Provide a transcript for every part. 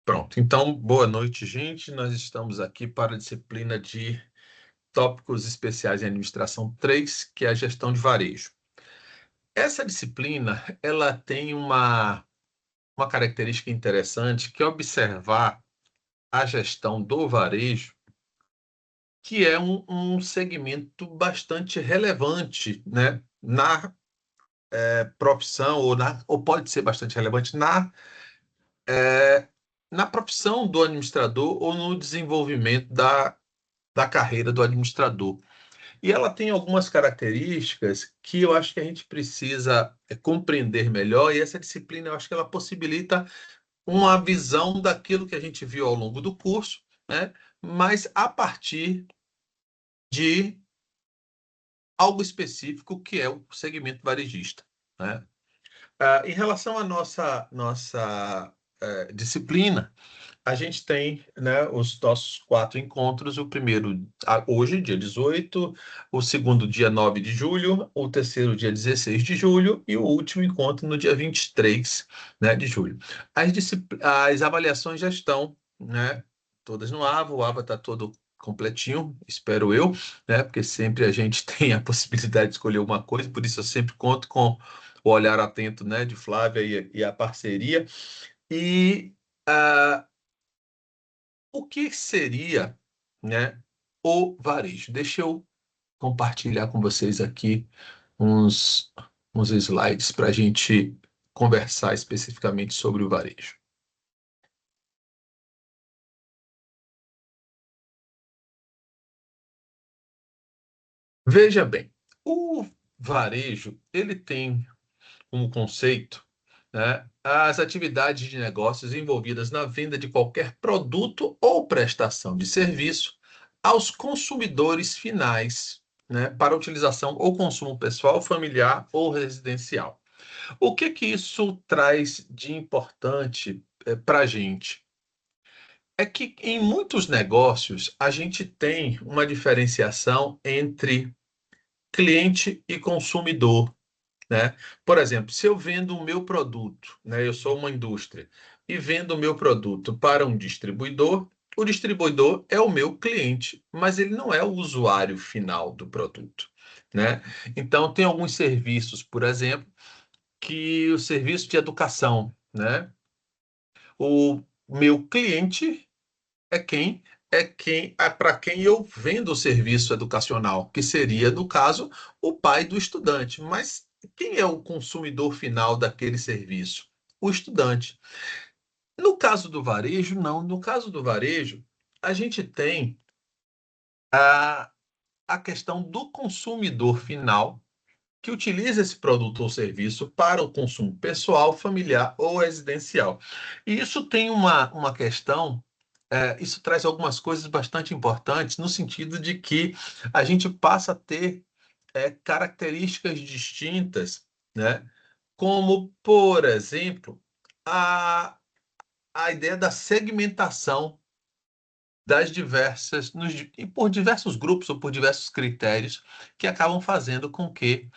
Pronto, então, boa noite, gente. Nós estamos aqui para a disciplina de Tópicos Especiais em Administração 3, que é a gestão de varejo. Essa disciplina, ela tem uma característica interessante, que é observar a gestão do varejo, que é um segmento bastante relevante, né, na profissão, ou pode ser bastante relevante na profissão do administrador ou no desenvolvimento da carreira do administrador. E ela tem algumas características que eu acho que a gente precisa compreender melhor, e essa disciplina eu acho que ela possibilita uma visão daquilo que a gente viu ao longo do curso, né? Mas a partir de algo específico que é o segmento varejista, né? Em relação à nossa disciplina, a gente tem, né, os nossos 4 encontros, o primeiro hoje, dia 18, o segundo, dia 9 de julho, o terceiro, dia 16 de julho, e o último encontro no dia 23, né, de julho. As avaliações já estão, né, todas no AVA, o AVA está todo completinho, espero eu, né, porque sempre a gente tem a possibilidade de escolher uma coisa, por isso eu sempre conto com o olhar atento, né, de Flávia e a parceria. E o que seria, né, o varejo? Deixa eu compartilhar com vocês aqui uns, uns slides para a gente conversar especificamente sobre o varejo. Veja bem, o varejo ele tem como conceito, né, as atividades de negócios envolvidas na venda de qualquer produto ou prestação de serviço aos consumidores finais, né, para utilização ou consumo pessoal, familiar ou residencial. O que que isso traz de importante para a gente? É que em muitos negócios a gente tem uma diferenciação entre cliente e consumidor, né? Por exemplo, se eu vendo o meu produto, né, eu sou uma indústria, e vendo o meu produto para um distribuidor, o distribuidor é o meu cliente, mas ele não é o usuário final do produto, né? Então, tem alguns serviços, por exemplo, que o serviço de educação, né? O meu cliente é para quem eu vendo o serviço educacional, que seria, no caso, o pai do estudante. Mas quem é o consumidor final daquele serviço? O estudante. No caso do varejo, não. No caso do varejo, a gente tem a, a questão do consumidor final que utiliza esse produto ou serviço para o consumo pessoal, familiar ou residencial. E isso tem uma questão, isso traz algumas coisas bastante importantes, no sentido de que a gente passa a ter características distintas, né? Como, por exemplo, a, a ideia da segmentação das e por diversos grupos ou por diversos critérios que acabam fazendo com que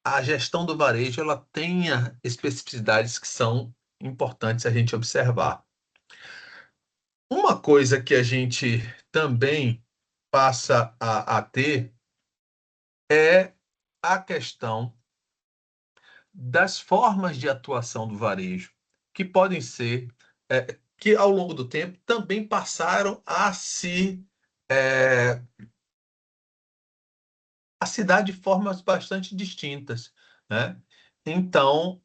a gestão do varejo ela tenha especificidades que são importantes a gente observar. Uma coisa que a gente também passa a ter é a questão das formas de atuação do varejo, que podem ser, que ao longo do tempo também passaram é, a se dar de formas bastante distintas, né? Então,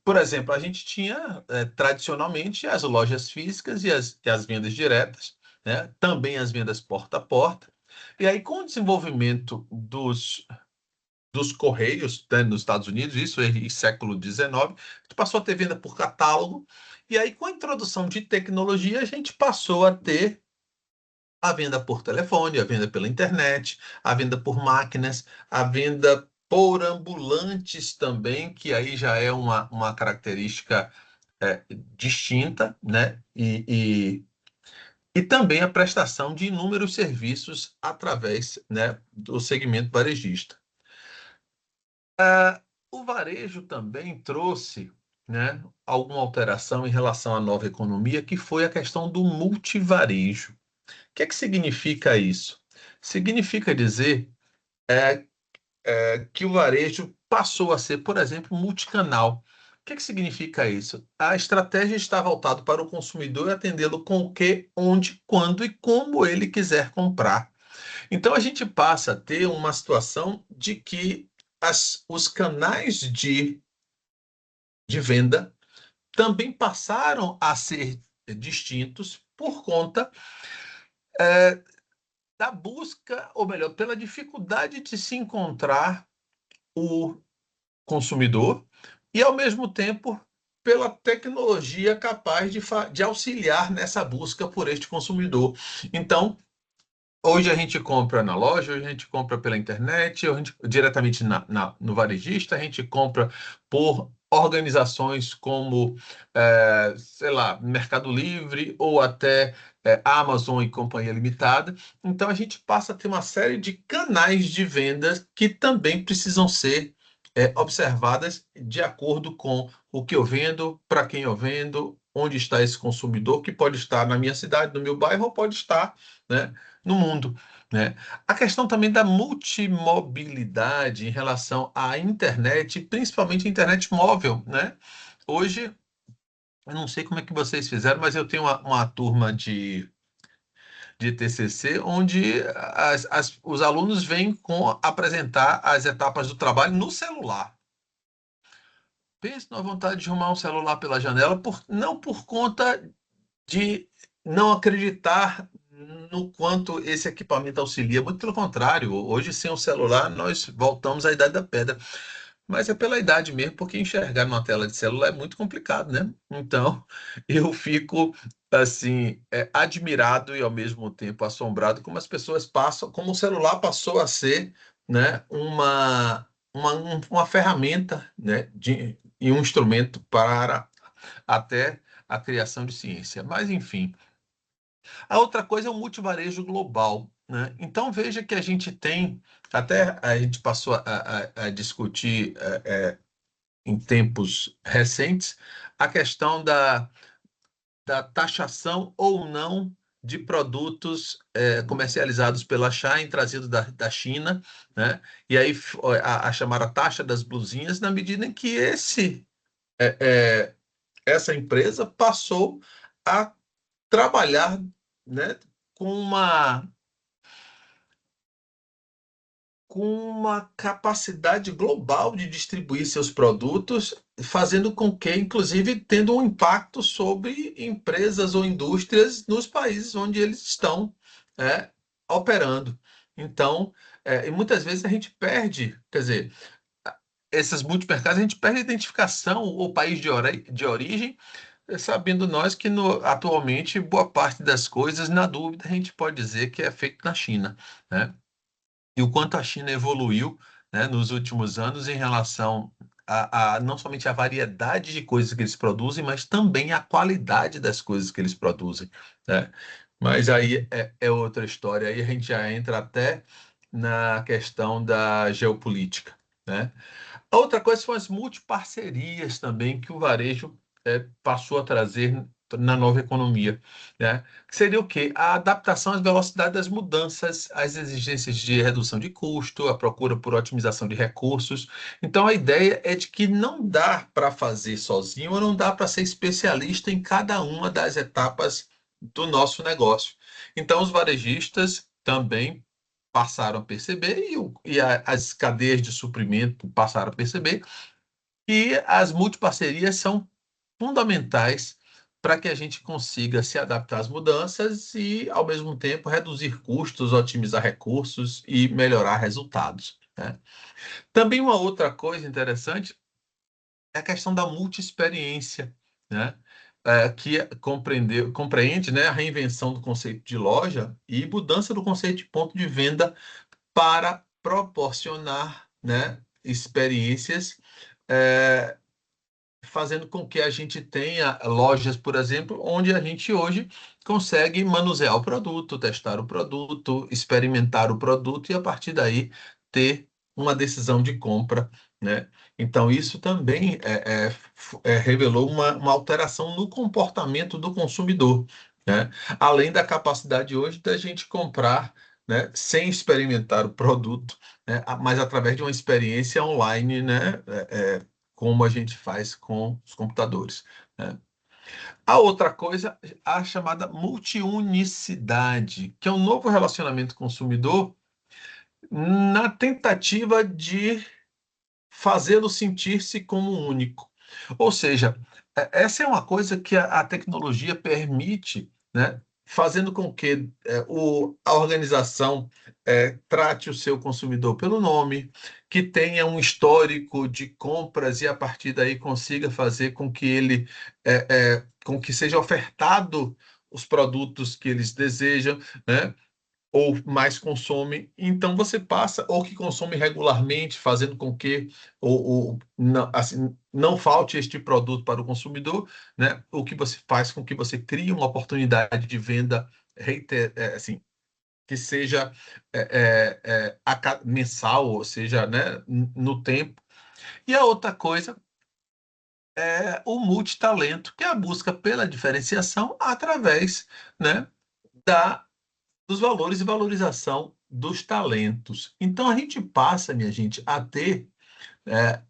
por exemplo, a gente tinha tradicionalmente as lojas físicas e as vendas diretas, né? Também as vendas porta a porta. E aí, com o desenvolvimento dos Correios, né, nos Estados Unidos, isso em século XIX, a gente passou a ter venda por catálogo. E aí, com a introdução de tecnologia, a gente passou a ter a venda por telefone, a venda pela internet, a venda por máquinas, a venda por ambulantes também, que aí já é uma característica distinta, né? E também a prestação de inúmeros serviços através, né, do segmento varejista. O varejo também trouxe, né, alguma alteração em relação à nova economia, que foi a questão do multivarejo. O que é que significa isso? Significa dizer que o varejo passou a ser, por exemplo, multicanal. O que é que significa isso? A estratégia está voltada para o consumidor e atendê-lo com o que, onde, quando e como ele quiser comprar. Então a gente passa a ter uma situação de que os canais de venda também passaram a ser distintos por conta da busca, ou melhor, pela dificuldade de se encontrar o consumidor e, ao mesmo tempo, pela tecnologia capaz de auxiliar nessa busca por este consumidor. Então, hoje a gente compra na loja, hoje a gente compra pela internet, a gente, diretamente no varejista, a gente compra por organizações como, sei lá, Mercado Livre ou até Amazon e Companhia Limitada. Então a gente passa a ter uma série de canais de vendas que também precisam ser observadas de acordo com o que eu vendo, para quem eu vendo, onde está esse consumidor, que pode estar na minha cidade, no meu bairro, ou pode estar, né, no mundo, né? A questão também da multimobilidade em relação à internet, principalmente a internet móvel, né? Hoje, eu não sei como é que vocês fizeram, mas eu tenho uma turma de TCC onde os alunos vêm apresentar as etapas do trabalho no celular. Pense na vontade de arrumar um celular pela janela, não por conta de não acreditar no quanto esse equipamento auxilia. Muito pelo contrário, hoje sem o celular nós voltamos à idade da pedra. Mas é pela idade mesmo, porque enxergar numa tela de celular é muito complicado, né? Então, eu fico assim, admirado e ao mesmo tempo assombrado como as pessoas passam, como o celular passou a ser, né, uma ferramenta, né, e um instrumento para até a criação de ciência. Mas, enfim. A outra coisa é o multivarejo global, né? Então, veja que a gente tem, até a gente passou a discutir em tempos recentes, a questão da taxação ou não de produtos comercializados pela Shein, trazidos da China, né? E aí a chamada taxa das blusinhas, na medida em que essa empresa passou a trabalhar, né, com uma capacidade global de distribuir seus produtos, fazendo com que, inclusive, tendo um impacto sobre empresas ou indústrias nos países onde eles estão é, operando. Então, e muitas vezes a gente perde, quer dizer, esses multimercados, a gente perde a identificação, o país de origem, sabendo nós que atualmente boa parte das coisas, na dúvida, a gente pode dizer que é feito na China, né? E o quanto a China evoluiu, né, nos últimos anos em relação a não somente a variedade de coisas que eles produzem, mas também a qualidade das coisas que eles produzem, né? Mas aí é outra história, aí a gente já entra até na questão da geopolítica, né? A outra coisa são as multiparcerias também que o varejo passou a trazer na nova economia, né? Que seria o quê? A adaptação às velocidades das mudanças, às exigências de redução de custo, a procura por otimização de recursos. Então, a ideia é de que não dá para fazer sozinho, ou não dá para ser especialista em cada uma das etapas do nosso negócio. Então, os varejistas também passaram a perceber as cadeias de suprimento passaram a perceber que as multiparcerias são fundamentais para que a gente consiga se adaptar às mudanças e, ao mesmo tempo, reduzir custos, otimizar recursos e melhorar resultados, né? Também uma outra coisa interessante é a questão da multiexperiência, né? Que compreende, né, a reinvenção do conceito de loja e mudança do conceito de ponto de venda para proporcionar, né, experiências, é, fazendo com que a gente tenha lojas, por exemplo, onde a gente hoje consegue manusear o produto, testar o produto, experimentar o produto e a partir daí ter uma decisão de compra, né? Então, isso também revelou uma alteração no comportamento do consumidor, né? Além da capacidade hoje da gente comprar, né, sem experimentar o produto, né, mas através de uma experiência online, né, como a gente faz com os computadores, né? A outra coisa, a chamada multiunicidade, que é um novo relacionamento consumidor na tentativa de fazê-lo sentir-se como único. Ou seja, essa é uma coisa que a tecnologia permite, né, fazendo com que a organização trate o seu consumidor pelo nome, que tenha um histórico de compras e a partir daí consiga fazer com que com que seja ofertado os produtos que eles desejam, né? Ou mais consome, então você passa, ou que consome regularmente, fazendo com que não, assim, não falte este produto para o consumidor, né? O que você faz com que você crie uma oportunidade de venda assim, que seja mensal, ou seja, né, no tempo. E a outra coisa é o multitalento, que é a busca pela diferenciação através, né, da dos valores e valorização dos talentos. Então, a gente passa, minha gente, a ter é,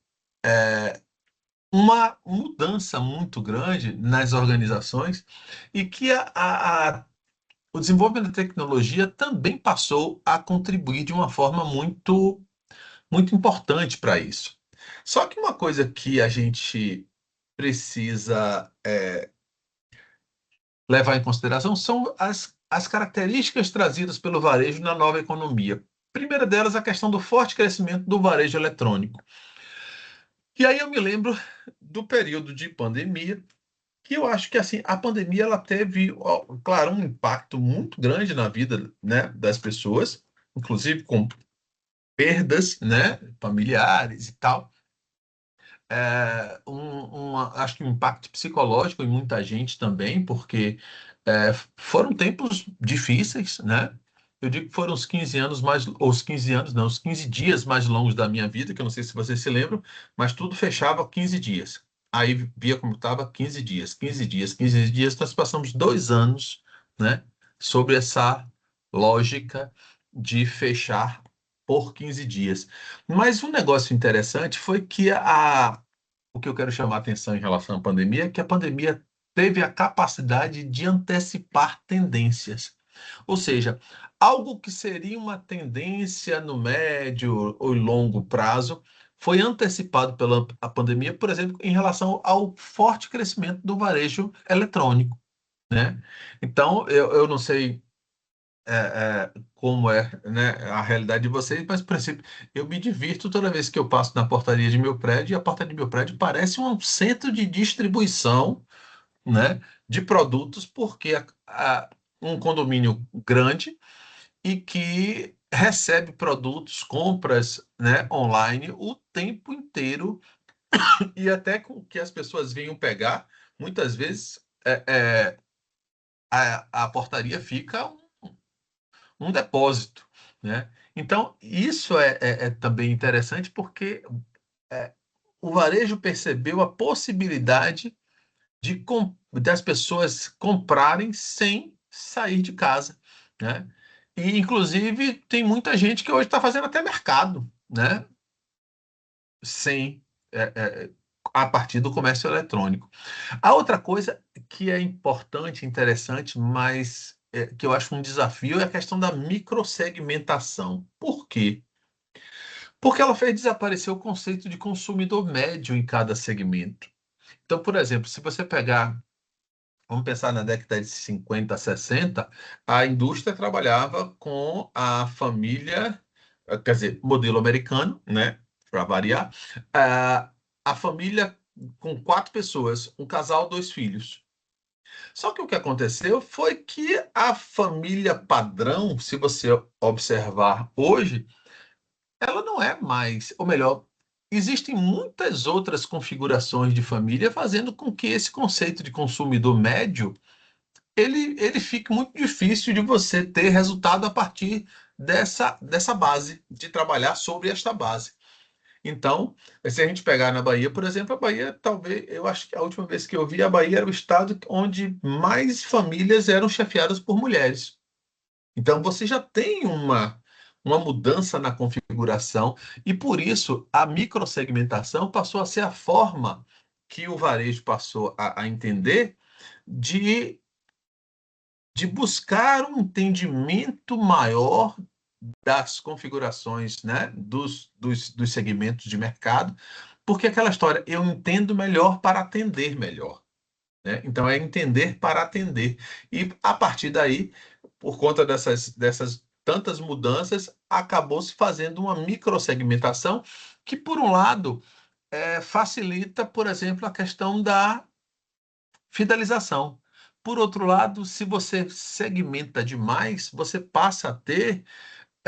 uma mudança muito grande nas organizações e que o desenvolvimento da tecnologia também passou a contribuir de uma forma muito importante para isso. Só que uma coisa que a gente precisa levar em consideração são as características trazidas pelo varejo na nova economia. A primeira delas, a questão do forte crescimento do varejo eletrônico. E aí eu me lembro do período de pandemia, que eu acho que assim a pandemia ela teve, ó, claro, um impacto muito grande na vida, né, das pessoas, inclusive com perdas, né, familiares e tal. Acho que um impacto psicológico em muita gente também, porque foram tempos difíceis, né? Eu digo que foram os 15 anos mais, ou os 15 anos, não, os 15 dias mais longos da minha vida, que eu não sei se vocês se lembram, mas tudo fechava 15 dias. Aí via como estava 15 dias, 15 dias, 15 dias. Nós passamos 2 anos, né, sobre essa lógica de fechar por 15 dias. Mas um negócio interessante foi que o que eu quero chamar a atenção em relação à pandemia é que a pandemia teve a capacidade de antecipar tendências. Ou seja, algo que seria uma tendência no médio ou longo prazo foi antecipado pela a pandemia, por exemplo, em relação ao forte crescimento do varejo eletrônico, né? Então, eu não sei como é, né, a realidade de vocês, mas, por exemplo, eu me divirto toda vez que eu passo na portaria de meu prédio, e a portaria de meu prédio parece um centro de distribuição, né, de produtos, porque um condomínio grande e que recebe produtos, compras, né, online o tempo inteiro, e até com que as pessoas venham pegar, muitas vezes a portaria fica um depósito, né? Então, isso é também interessante porque é, o varejo percebeu a possibilidade das pessoas comprarem sem sair de casa, né? E, inclusive, tem muita gente que hoje está fazendo até mercado, né? Sem, é, é, a partir do comércio eletrônico. A outra coisa que é importante, interessante, mas que eu acho um desafio é a questão da microsegmentação. Por quê? Porque ela fez desaparecer o conceito de consumidor médio em cada segmento. Então, por exemplo, se você pegar, vamos pensar na década de 50, 60, a indústria trabalhava com a família, quer dizer, modelo americano, né? Para variar, a família com 4 pessoas, um casal, 2 filhos. Só que o que aconteceu foi que a família padrão, se você observar hoje, ela não é mais, ou melhor, existem muitas outras configurações de família fazendo com que esse conceito de consumidor médio ele fique muito difícil de você ter resultado a partir dessa base, de trabalhar sobre esta base. Então, se a gente pegar na Bahia, por exemplo, a Bahia, talvez, eu acho que a última vez que eu vi, a Bahia era o estado onde mais famílias eram chefiadas por mulheres. Então, você já tem uma mudança na configuração, e por isso a microsegmentação passou a ser a forma que o varejo passou a entender de, de buscar um entendimento maior das configurações, né, dos segmentos de mercado, porque aquela história, eu entendo melhor para atender melhor. Né? Então, é entender para atender. E, a partir daí, por conta dessas tantas mudanças, acabou se fazendo uma microsegmentação que, por um lado, facilita, por exemplo, a questão da fidelização. Por outro lado, se você segmenta demais, você passa a ter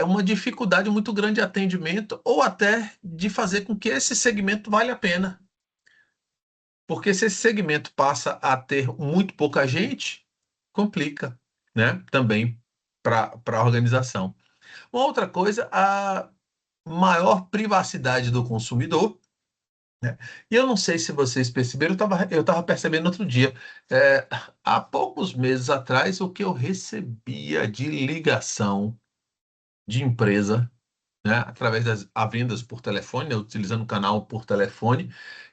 uma dificuldade muito grande de atendimento ou até de fazer com que esse segmento valha a pena. Porque se esse segmento passa a ter muito pouca gente, complica, né? Também para a organização. Uma outra coisa, a maior privacidade do consumidor, né? E eu não sei se vocês perceberam, eu tava percebendo outro dia, há poucos meses atrás, o que eu recebia de ligação de empresa, né, através das vendas por telefone, né, utilizando o canal por telefone,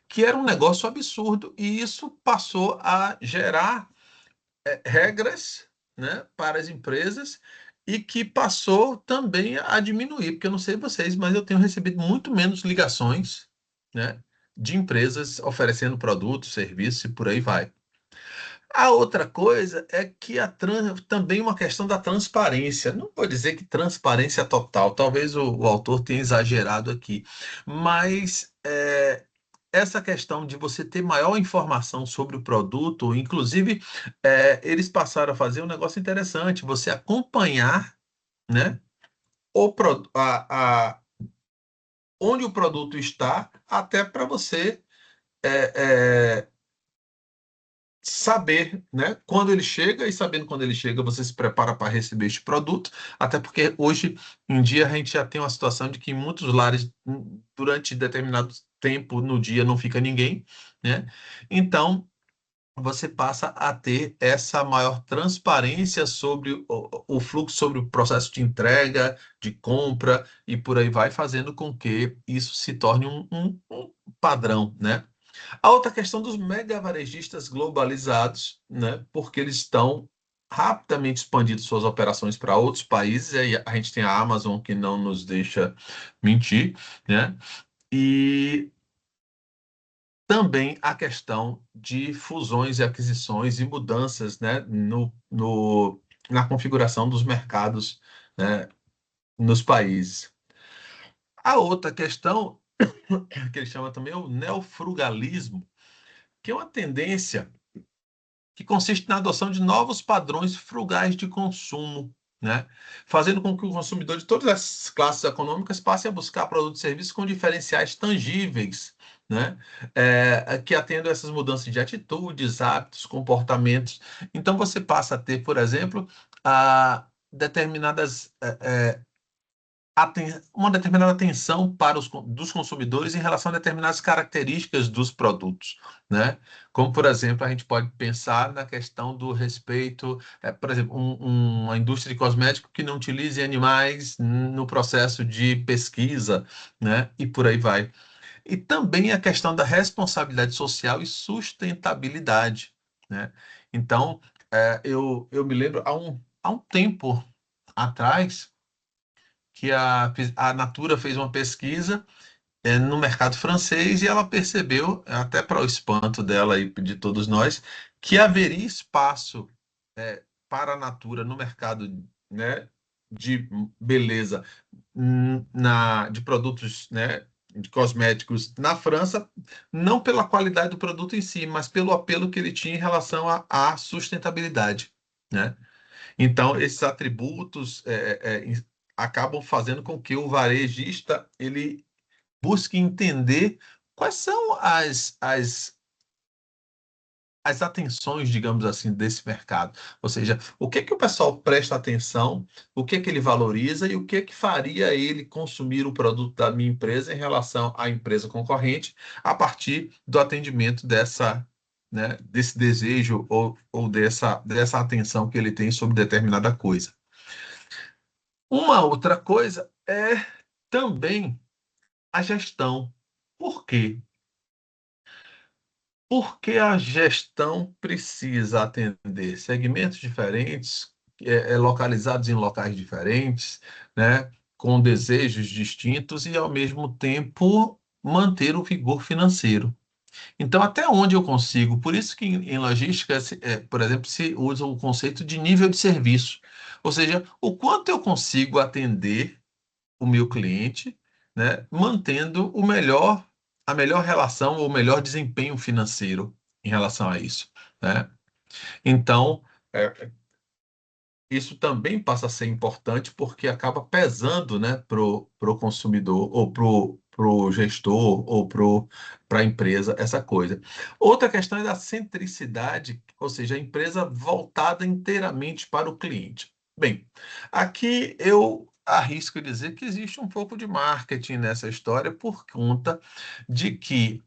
que era um negócio absurdo, e isso passou a gerar regras, né, para as empresas e que passou também a diminuir, porque eu não sei vocês, mas eu tenho recebido muito menos ligações, né, de empresas oferecendo produtos, serviços e por aí vai. A outra coisa é que também uma questão da transparência. Não vou dizer que transparência total, talvez o autor tenha exagerado aqui, mas essa questão de você ter maior informação sobre o produto, inclusive eles passaram a fazer um negócio interessante, você acompanhar, né, onde o produto está, até para você é, é, saber, né, quando ele chega, e sabendo quando ele chega, você se prepara para receber este produto, até porque hoje em dia a gente já tem uma situação de que em muitos lares, durante determinado tempo no dia, não fica ninguém, né? Então, você passa a ter essa maior transparência sobre o fluxo, sobre o processo de entrega, de compra, e por aí vai, fazendo com que isso se torne um padrão, né? A outra questão dos mega varejistas globalizados, né? Porque eles estão rapidamente expandindo suas operações para outros países, e aí a gente tem a Amazon que não nos deixa mentir, né? E também a questão de fusões e aquisições e mudanças, né, na configuração dos mercados, né, nos países. A outra questão, que ele chama também o neofrugalismo, que é uma tendência que consiste na adoção de novos padrões frugais de consumo, né? Fazendo com que o consumidor de todas as classes econômicas passe a buscar produtos e serviços com diferenciais tangíveis, né? Que atendam essas mudanças de atitudes, hábitos, comportamentos. Então, você passa a ter, por exemplo, determinadas uma determinada atenção para dos consumidores em relação a determinadas características dos produtos, né? Como, por exemplo, a gente pode pensar na questão do respeito, por exemplo, uma indústria de cosmético que não utilize animais no processo de pesquisa, né? E por aí vai. E também a questão da responsabilidade social e sustentabilidade, né? Então, eu me lembro, há um tempo atrás, que a Natura fez uma pesquisa no mercado francês, e ela percebeu, até para o espanto dela e de todos nós, que haveria espaço para a Natura no mercado, né, de beleza, de produtos, né, de cosméticos na França, não pela qualidade do produto em si, mas pelo apelo que ele tinha em relação à sustentabilidade, né? Então, esses atributos acabam fazendo com que o varejista ele busque entender quais são as atenções, digamos assim, desse mercado. Ou seja, o que que o pessoal presta atenção, o que que ele valoriza e o que que faria ele consumir o produto da minha empresa em relação à empresa concorrente a partir do atendimento dessa, né, desse desejo ou dessa atenção que ele tem sobre determinada coisa. Uma outra coisa é também a gestão. Por quê? Porque a gestão precisa atender segmentos diferentes, localizados em locais diferentes, né, com desejos distintos e, ao mesmo tempo, manter o vigor financeiro. Então, até onde eu consigo? Por isso que em logística, por exemplo, se usa o conceito de nível de serviço. Ou seja, o quanto eu consigo atender o meu cliente, né, mantendo a melhor relação ou o melhor desempenho financeiro em relação a isso, né? Então, é, isso também passa a ser importante porque acaba pesando, né, pro consumidor ou pro gestor ou para a empresa essa coisa. Outra questão é da centricidade, ou seja, a empresa voltada inteiramente para o cliente. Bem, aqui eu arrisco dizer que existe um pouco de marketing nessa história por conta de que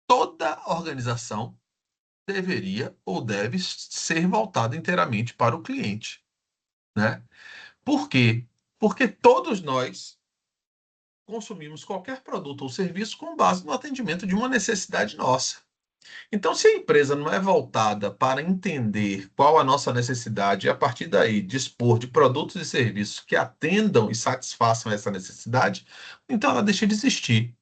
toda organização deveria ou deve ser voltada inteiramente para o cliente, né? Por quê? Porque todos nós consumimos qualquer produto ou serviço com base no atendimento de uma necessidade nossa. Então, se a empresa não é voltada para entender qual a nossa necessidade e, a partir daí, dispor de produtos e serviços que atendam e satisfaçam essa necessidade, então ela deixa de existir.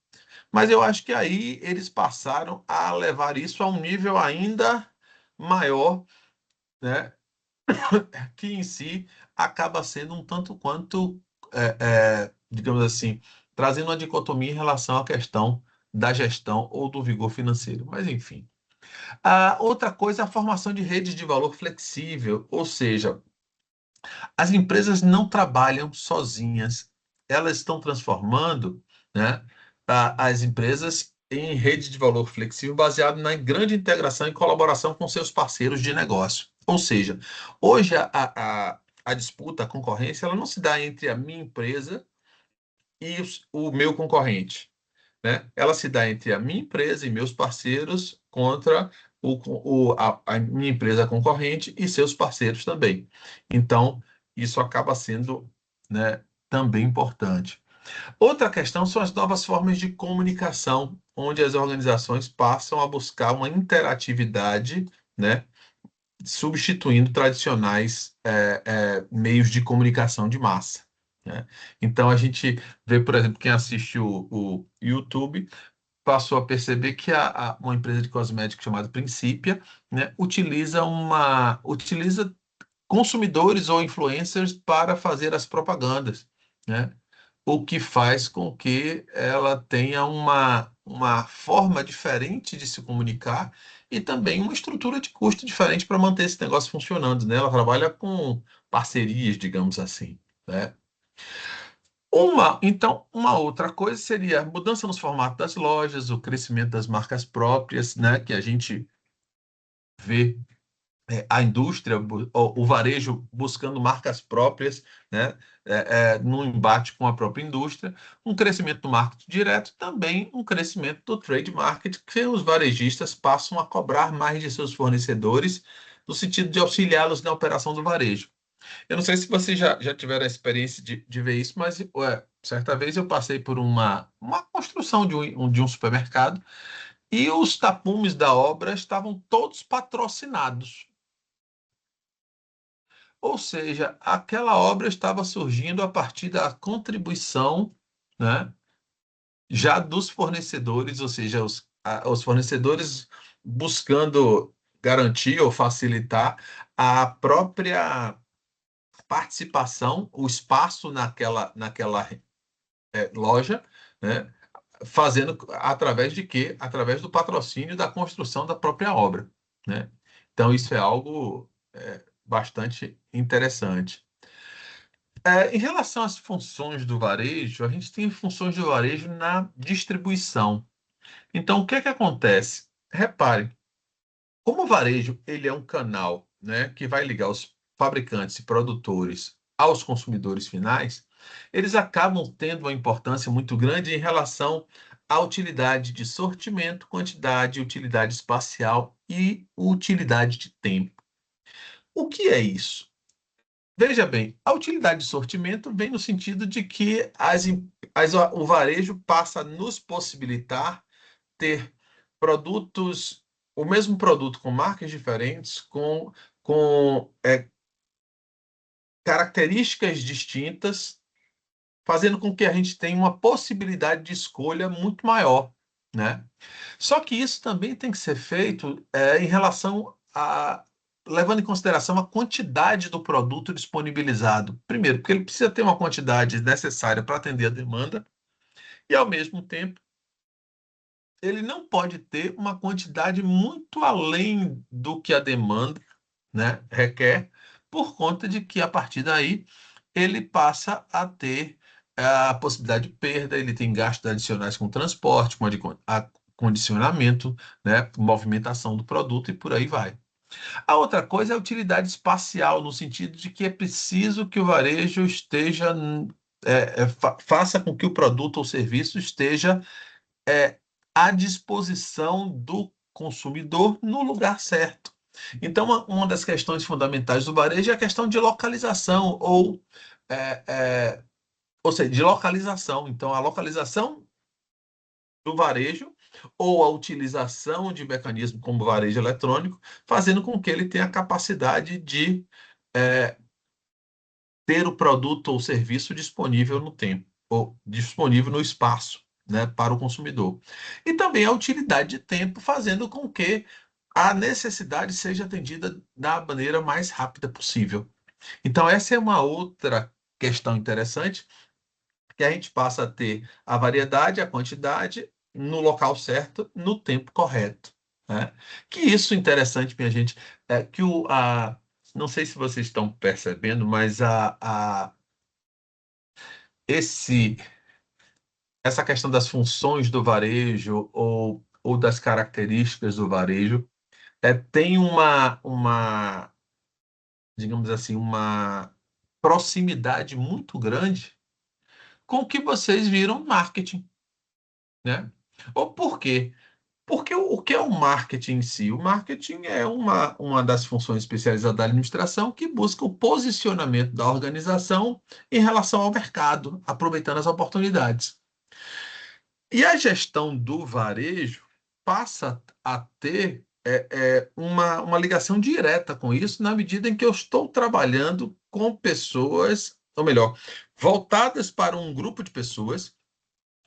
Mas eu acho que aí eles passaram a levar isso a um nível ainda maior, né? Que em si acaba sendo um tanto quanto, digamos assim, trazendo uma dicotomia em relação à questão da gestão ou do vigor financeiro. Mas, enfim. A outra coisa é a formação de redes de valor flexível, ou seja, as empresas não trabalham sozinhas, elas estão transformando, né, as empresas em rede de valor flexível baseado na grande integração e colaboração com seus parceiros de negócio. Ou seja, hoje a disputa, a concorrência, ela não se dá entre a minha empresa e o meu concorrente, né? Ela se dá entre a minha empresa e meus parceiros contra a minha empresa concorrente e seus parceiros também. Então, isso acaba sendo, né, também importante. Outra questão são as novas formas de comunicação, onde as organizações passam a buscar uma interatividade, né, substituindo tradicionais meios de comunicação de massa, né? Então, a gente vê, por exemplo, quem assiste o YouTube passou a perceber que uma empresa de cosméticos chamada Principia, né, utiliza consumidores ou influencers para fazer as propagandas, né? O que faz com que ela tenha uma forma diferente de se comunicar e também uma estrutura de custo diferente para manter esse negócio funcionando, né? Ela trabalha com parcerias, digamos assim, né? Uma outra coisa seria a mudança nos formatos das lojas, o crescimento das marcas próprias, né, que a gente vê a indústria, o varejo buscando marcas próprias, né, num embate com a própria indústria, um crescimento do marketing direto, também um crescimento do trade market, que os varejistas passam a cobrar mais de seus fornecedores, no sentido de auxiliá-los na operação do varejo. Eu não sei se vocês já tiveram a experiência de ver isso, mas certa vez eu passei por uma construção de um supermercado e os tapumes da obra estavam todos patrocinados. Ou seja, aquela obra estava surgindo a partir da contribuição, né, já dos fornecedores, ou seja, os fornecedores buscando garantir ou facilitar a própria participação, o espaço naquela loja, né? Fazendo através de quê? Através do patrocínio da construção da própria obra, né? Então, isso é algo bastante interessante. Em relação às funções do varejo, a gente tem funções do varejo na distribuição. Então, o que é que acontece? Repare, Como o varejo ele é um canal, né, que vai ligar os fabricantes e produtores aos consumidores finais, eles acabam tendo uma importância muito grande em relação à utilidade de sortimento, quantidade, utilidade espacial e utilidade de tempo. O que é isso? Veja bem, a utilidade de sortimento vem no sentido de que o varejo passa a nos possibilitar ter produtos, o mesmo produto com marcas diferentes, com características distintas, fazendo com que a gente tenha uma possibilidade de escolha muito maior, né? Só que isso também tem que ser feito em relação a levando em consideração a quantidade do produto disponibilizado. Primeiro, porque ele precisa ter uma quantidade necessária para atender a demanda e, ao mesmo tempo, ele não pode ter uma quantidade muito além do que a demanda, né, requer, por conta de que, a partir daí, ele passa a ter a possibilidade de perda, ele tem gastos adicionais com transporte, com acondicionamento, né, movimentação do produto e por aí vai. A outra coisa é a utilidade espacial, no sentido de que é preciso que o varejo esteja, faça com que o produto ou serviço esteja é, à disposição do consumidor no lugar certo. Então, uma das questões fundamentais do varejo é a questão de localização, é, é, ou seja, de localização. Então, a localização do varejo ou a utilização de mecanismos como o varejo eletrônico, fazendo com que ele tenha a capacidade de é, ter o produto ou serviço disponível no tempo, ou disponível no espaço, né, para o consumidor. E também a utilidade de tempo, fazendo com que a necessidade seja atendida da maneira mais rápida possível. Então, essa é uma outra questão interessante, que a gente passa a ter a variedade, a quantidade, no local certo, no tempo correto. Né? Que isso interessante, minha gente, é que não sei se vocês estão percebendo, mas esse, essa questão das funções do varejo ou das características do varejo tem digamos assim, uma proximidade muito grande com o que vocês viram marketing, né? Ou por quê? Porque o que é o marketing em si? O marketing é uma das funções especializadas da administração que busca o posicionamento da organização em relação ao mercado, aproveitando as oportunidades. E a gestão do varejo passa a ter uma ligação direta com isso, na medida em que eu estou trabalhando com pessoas, ou melhor, voltadas para um grupo de pessoas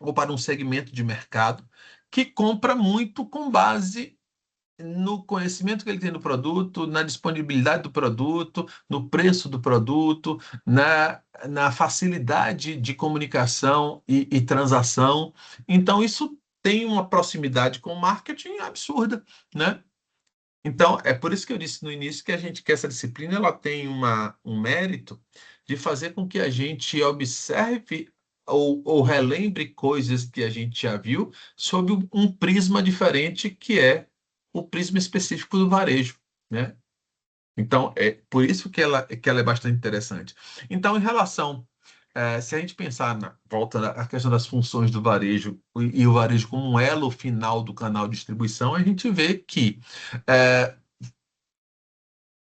ou para um segmento de mercado que compra muito com base no conhecimento que ele tem do produto, na disponibilidade do produto, no preço do produto, na facilidade de comunicação e transação. Então, isso tem uma proximidade com o marketing absurda, né? Então, é por isso que eu disse no início que a gente que essa disciplina ela tem um mérito de fazer com que a gente observe ou relembre coisas que a gente já viu sob um prisma diferente, que é o prisma específico do varejo, né? Então, é por isso que ela é bastante interessante. Então, em relação, se a gente pensar volta à questão das funções do varejo e o varejo como um elo final do canal de distribuição, a gente vê que é,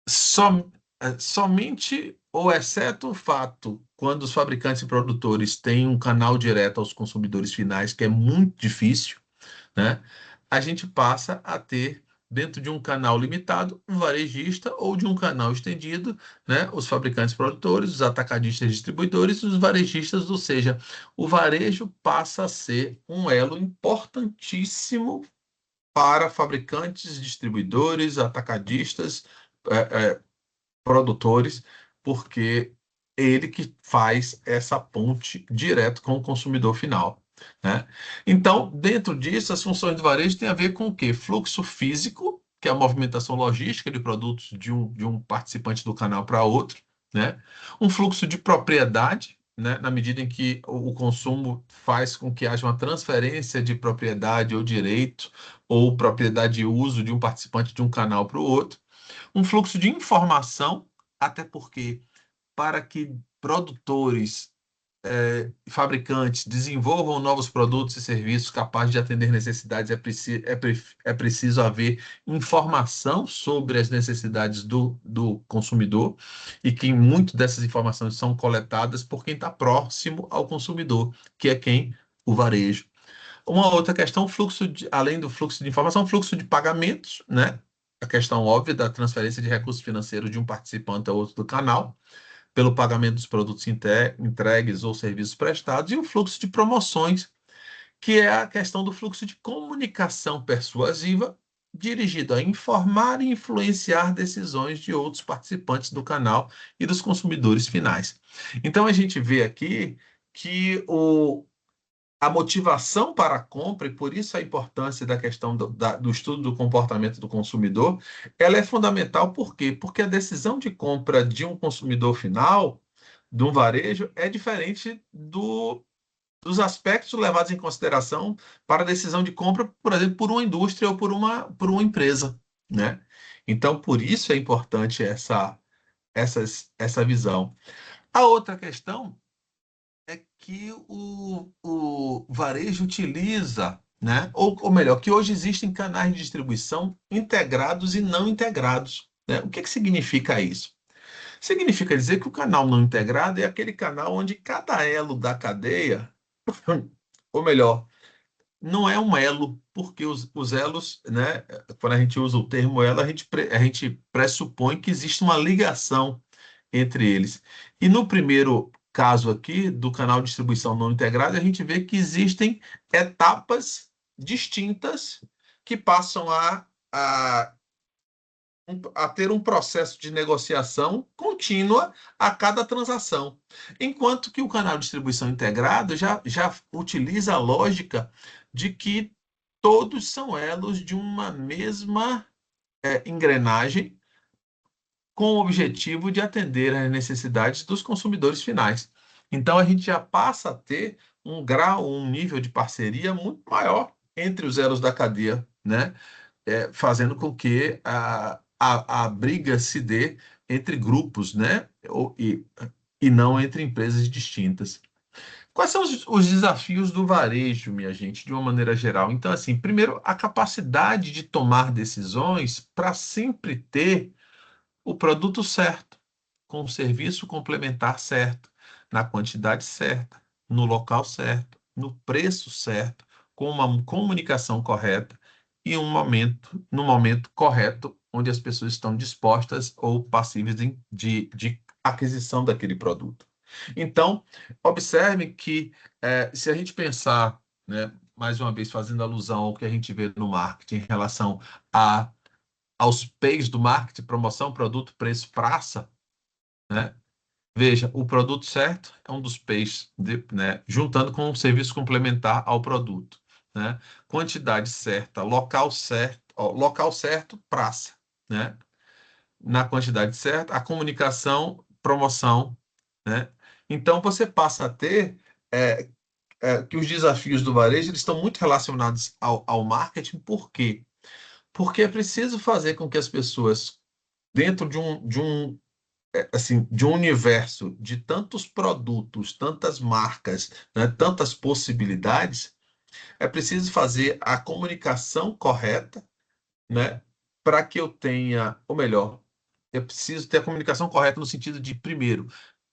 somente ou exceto o fato quando os fabricantes e produtores têm um canal direto aos consumidores finais, que é muito difícil, né? A gente passa a ter, dentro de um canal limitado, um varejista ou de um canal estendido, né? Os fabricantes produtores, os atacadistas distribuidores e os varejistas, ou seja, o varejo passa a ser um elo importantíssimo para fabricantes, distribuidores, atacadistas, é, é, produtores, porque ele que faz essa ponte direto com o consumidor final, né? Então, dentro disso, as funções do varejo têm a ver com o quê? Fluxo físico, que é a movimentação logística de produtos de um participante do canal para outro, né? Um fluxo de propriedade, né, na medida em que o consumo faz com que haja uma transferência de propriedade ou direito, ou propriedade e uso de um participante de um canal para o outro. Um fluxo de informação, até porque para que produtores, fabricantes desenvolvam novos produtos e serviços capazes de atender necessidades, é preciso haver informação sobre as necessidades do consumidor e que muitas dessas informações são coletadas por quem está próximo ao consumidor, que é quem? O varejo. Uma outra questão, além do fluxo de informação, fluxo de pagamentos, né? A questão óbvia da transferência de recursos financeiros de um participante a outro do canal, pelo pagamento dos produtos entregues ou serviços prestados, e o fluxo de promoções, que é a questão do fluxo de comunicação persuasiva, dirigido a informar e influenciar decisões de outros participantes do canal e dos consumidores finais. Então, a gente vê aqui que a motivação para a compra, e por isso a importância da questão do estudo do comportamento do consumidor, ela é fundamental. Por quê? Porque a decisão de compra de um consumidor final, de um varejo, é diferente dos aspectos levados em consideração para a decisão de compra, por exemplo, por uma indústria ou por uma empresa, né? Então, por isso é importante essa visão. A outra questão é que o varejo utiliza, né? Ou melhor, que hoje existem canais de distribuição integrados e não integrados, né? O que que significa isso? Significa dizer que o canal não integrado é aquele canal onde cada elo da cadeia, ou melhor, não é um elo, porque os elos, né? Quando a gente usa o termo elo, a gente pressupõe que existe uma ligação entre eles. E no primeiro caso aqui, do canal de distribuição não integrado, a gente vê que existem etapas distintas que passam a ter um processo de negociação contínua a cada transação. Enquanto que o canal de distribuição integrado já utiliza a lógica de que todos são elos de uma mesma engrenagem, com o objetivo de atender às necessidades dos consumidores finais. Então, a gente já passa a ter um grau, um nível de parceria muito maior entre os elos da cadeia, né? Fazendo com que a briga se dê entre grupos, né? E não entre empresas distintas. Quais são os desafios do varejo, minha gente, de uma maneira geral? Então, assim, primeiro, a capacidade de tomar decisões para sempre ter o produto certo, com o serviço complementar certo, na quantidade certa, no local certo, no preço certo, com uma comunicação correta e no momento correto, onde as pessoas estão dispostas ou passíveis de aquisição daquele produto. Então, observe que, se a gente pensar, né, mais uma vez fazendo alusão ao que a gente vê no marketing em relação a aos P's do marketing, promoção, produto, preço, praça, né? Veja, o produto certo é um dos P's, né? Juntando com um serviço complementar ao produto, né? Quantidade certa, local certo, praça, né? Na quantidade certa, a comunicação, promoção, né? Então, você passa a ter que os desafios do varejo eles estão muito relacionados ao marketing. Por quê? Porque é preciso fazer com que as pessoas dentro de um universo de tantos produtos, tantas marcas, né, tantas possibilidades, é preciso fazer a comunicação correta, né, para que eu tenha, ou melhor, eu preciso ter a comunicação correta no sentido de, primeiro,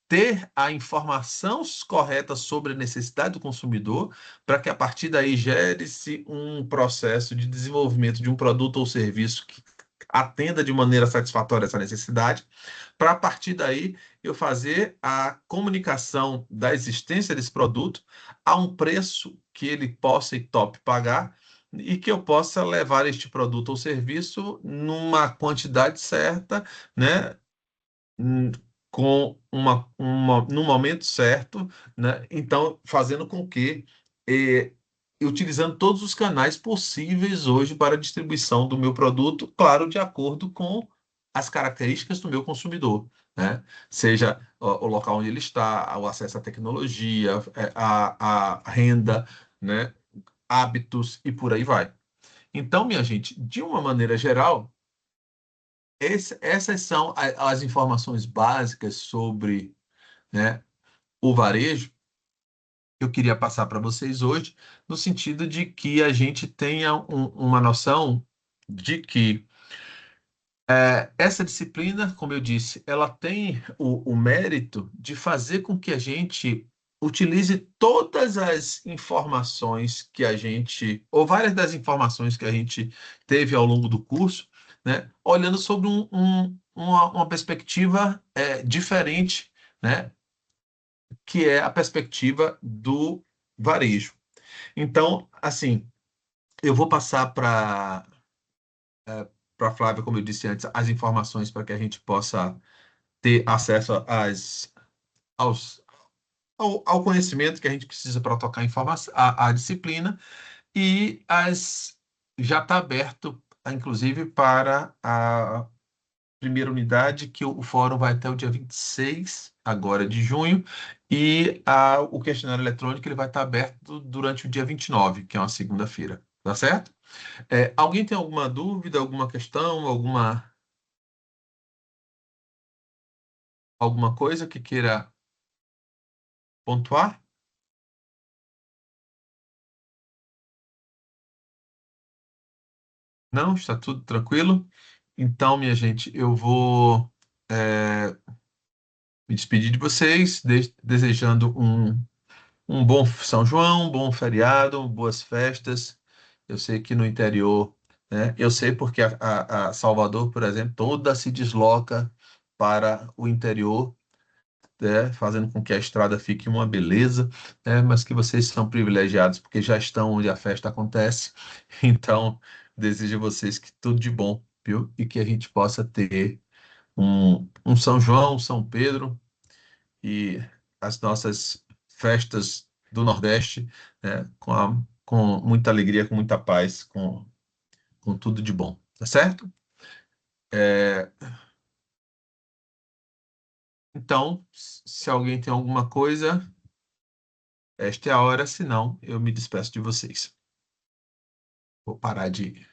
ter a informação correta sobre a necessidade do consumidor, para que a partir daí gere-se um processo de desenvolvimento de um produto ou serviço que atenda de maneira satisfatória essa necessidade, para a partir daí eu fazer a comunicação da existência desse produto a um preço que ele possa e tope pagar e que eu possa levar este produto ou serviço numa quantidade certa, né? hum, Com no momento certo, né? Então, fazendo com que, utilizando todos os canais possíveis hoje para a distribuição do meu produto, claro, de acordo com as características do meu consumidor, né? Seja o local onde ele está, o acesso à tecnologia, a renda, né? Hábitos e por aí vai. Então, minha gente, de uma maneira geral, essas são as informações básicas sobre, né, o varejo que eu queria passar para vocês hoje, no sentido de que a gente tenha uma noção de que essa disciplina, como eu disse, ela tem o mérito de fazer com que a gente utilize todas as informações que a gente, ou várias das informações que a gente teve ao longo do curso, né, olhando sobre uma perspectiva diferente, né, que é a perspectiva do varejo. Então, assim, eu vou passar para a Flávia, como eu disse antes, as informações para que a gente possa ter acesso aos, ao conhecimento que a gente precisa para tocar a disciplina e já está aberto, inclusive, para a primeira unidade, que o fórum vai até o dia 26 agora de junho, e o questionário eletrônico ele vai estar aberto durante o dia 29 que é uma segunda-feira. Tá certo? Alguém tem alguma dúvida, alguma questão, alguma coisa que queira pontuar? Não? Está tudo tranquilo? Então, minha gente, eu vou me despedir de vocês, desejando um bom São João, um bom feriado, boas festas. Eu sei que no interior, né? Eu sei porque a Salvador, por exemplo, toda se desloca para o interior, né, fazendo com que a estrada fique uma beleza, né, mas que vocês são privilegiados porque já estão onde a festa acontece. Então, desejo a vocês que tudo de bom, viu? E que a gente possa ter um São João, um São Pedro e as nossas festas do Nordeste, né, com muita alegria, com muita paz, com tudo de bom, tá certo? É, então, se alguém tem alguma coisa, esta é a hora, senão eu me despeço de vocês. Vou parar de